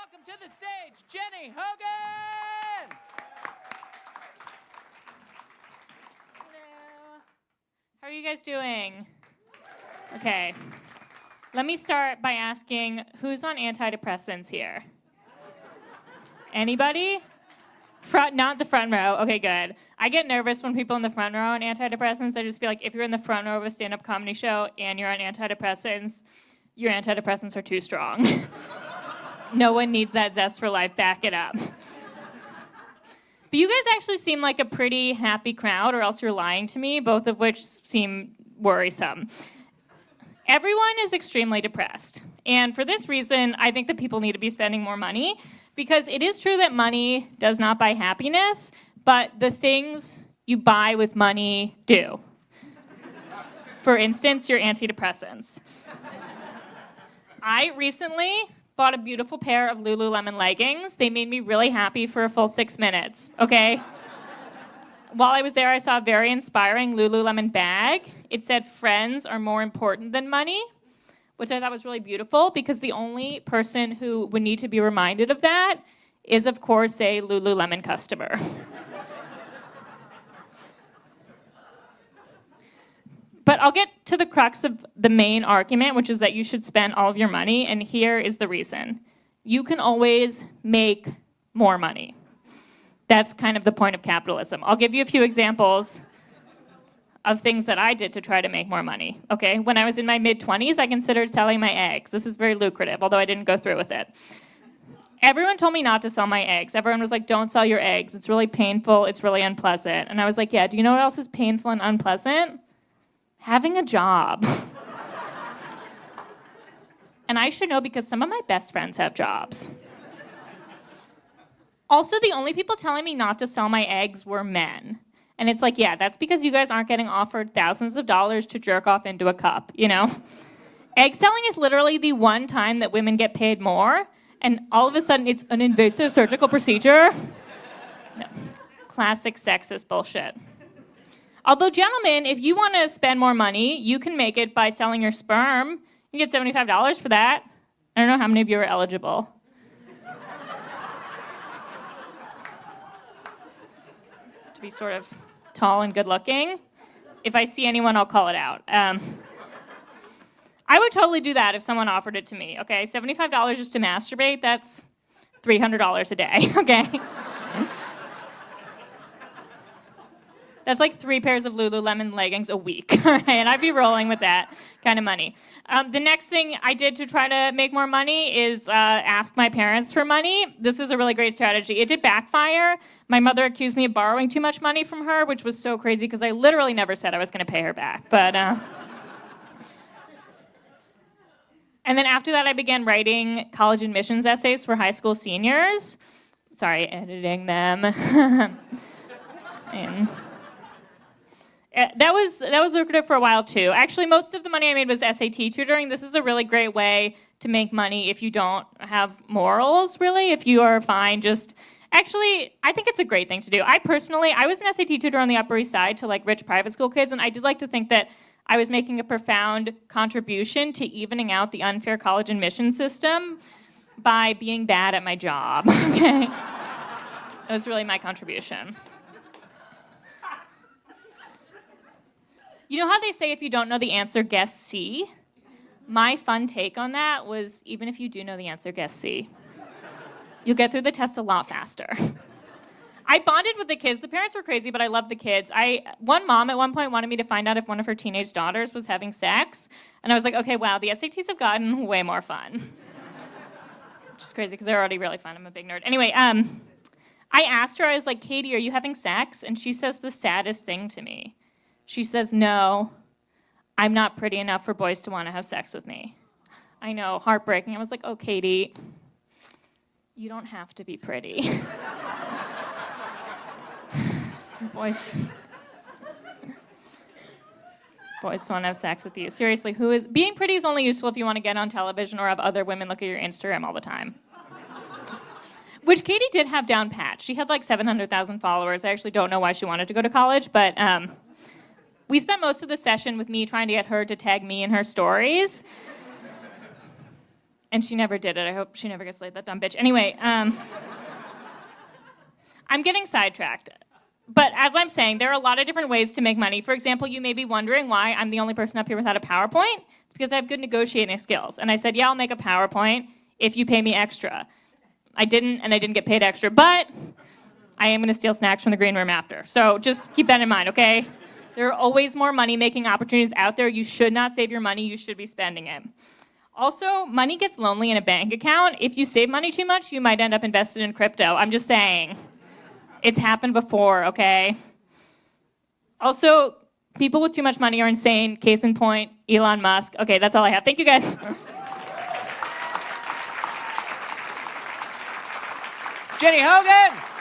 welcome to the stage, Ginny Hogan! Hello. How are you guys doing? Okay. Let me start by asking, who's on antidepressants here? Anybody? Not the front row. Okay, good. I get nervous when people in the front row are on antidepressants. I just feel like if you're in the front row of a stand-up comedy show and you're on antidepressants, your antidepressants are too strong. No one needs that zest for life. Back it up. But you guys actually seem like a pretty happy crowd, or else you're lying to me, both of which seem worrisome. Everyone is extremely depressed. And for this reason, I think that people need to be spending more money, because it is true that money does not buy happiness, but the things you buy with money do. For instance, your antidepressants. I recently bought a beautiful pair of Lululemon leggings. They made me really happy for a full 6 minutes, okay? While I was there, I saw a very inspiring Lululemon bag. It said, "Friends are more important than money," which I thought was really beautiful, because the only person who would need to be reminded of that is, of course, a Lululemon customer. But I'll get to the crux of the main argument, which is that you should spend all of your money, and here is the reason. You can always make more money. That's kind of the point of capitalism. I'll give you a few examples of things that I did to try to make more money, okay? When I was in my mid-20s, I considered selling my eggs. This is very lucrative, although I didn't go through with it. Everyone told me not to sell my eggs. Everyone was like, "Don't sell your eggs. It's really painful. It's really unpleasant." And I was like, yeah, do you know what else is painful and unpleasant? Having a job. And I should know, because some of my best friends have jobs. Also, the only people telling me not to sell my eggs were men. And it's like, yeah, that's because you guys aren't getting offered thousands of dollars to jerk off into a cup, you know? Egg selling is literally the one time that women get paid more, and all of a sudden it's an invasive surgical procedure. No. Classic sexist bullshit. Although, gentlemen, if you want to spend more money, you can make it by selling your sperm. You get $75 for that. I don't know how many of you are eligible. To be sort of tall and good looking. If I see anyone, I'll call it out. I would totally do that if someone offered it to me, okay? $75 just to masturbate, that's $300 a day, okay? That's like 3 pairs of Lululemon leggings a week, all right? And I'd be rolling with that kind of money. The next thing I did to try to make more money is ask my parents for money. This is a really great strategy. It did backfire. My mother accused me of borrowing too much money from her, which was so crazy because I literally never said I was going to pay her back. But and then after that, I began writing college admissions essays for high school seniors. Sorry, editing them. And that was lucrative for a while too. Actually, most of the money I made was SAT tutoring. This is a really great way to make money if you don't have morals, really. If you are fine, actually, I think it's a great thing to do. I was an SAT tutor on the Upper East Side to like rich private school kids, and I did like to think that I was making a profound contribution to evening out the unfair college admission system by being bad at my job. Okay, that was really my contribution. You know how they say if you don't know the answer, guess C? My fun take on that was, even if you do know the answer, guess C. You'll get through the test a lot faster. I bonded with the kids. The parents were crazy, but I loved the kids. One mom at one point wanted me to find out if one of her teenage daughters was having sex. And I was like, okay, wow, the SATs have gotten way more fun. Which is crazy because they're already really fun. I'm a big nerd. Anyway, I asked her, I was like, "Katie, are you having sex?" And she says the saddest thing to me. She says, "No, I'm not pretty enough for boys to want to have sex with me." I know, heartbreaking. I was like, "Oh, Katie, you don't have to be pretty." Boys want to have sex with you. Seriously, being pretty is only useful if you want to get on television or have other women look at your Instagram all the time. Which Katie did have down pat. She had like 700,000 followers. I actually don't know why she wanted to go to college, but we spent most of the session with me trying to get her to tag me in her stories. And she never did it. I hope she never gets laid, that dumb bitch. Anyway, I'm getting sidetracked. But as I'm saying, there are a lot of different ways to make money. For example, you may be wondering why I'm the only person up here without a PowerPoint. It's because I have good negotiating skills. And I said, yeah, I'll make a PowerPoint if you pay me extra. I didn't, and I didn't get paid extra. But I am going to steal snacks from the green room after. So just keep that in mind, okay? There are always more money-making opportunities out there. You should not save your money. You should be spending it. Also, money gets lonely in a bank account. If you save money too much, you might end up invested in crypto. I'm just saying. It's happened before, okay? Also, people with too much money are insane. Case in point, Elon Musk. Okay, that's all I have. Thank you, guys. Ginny Hogan!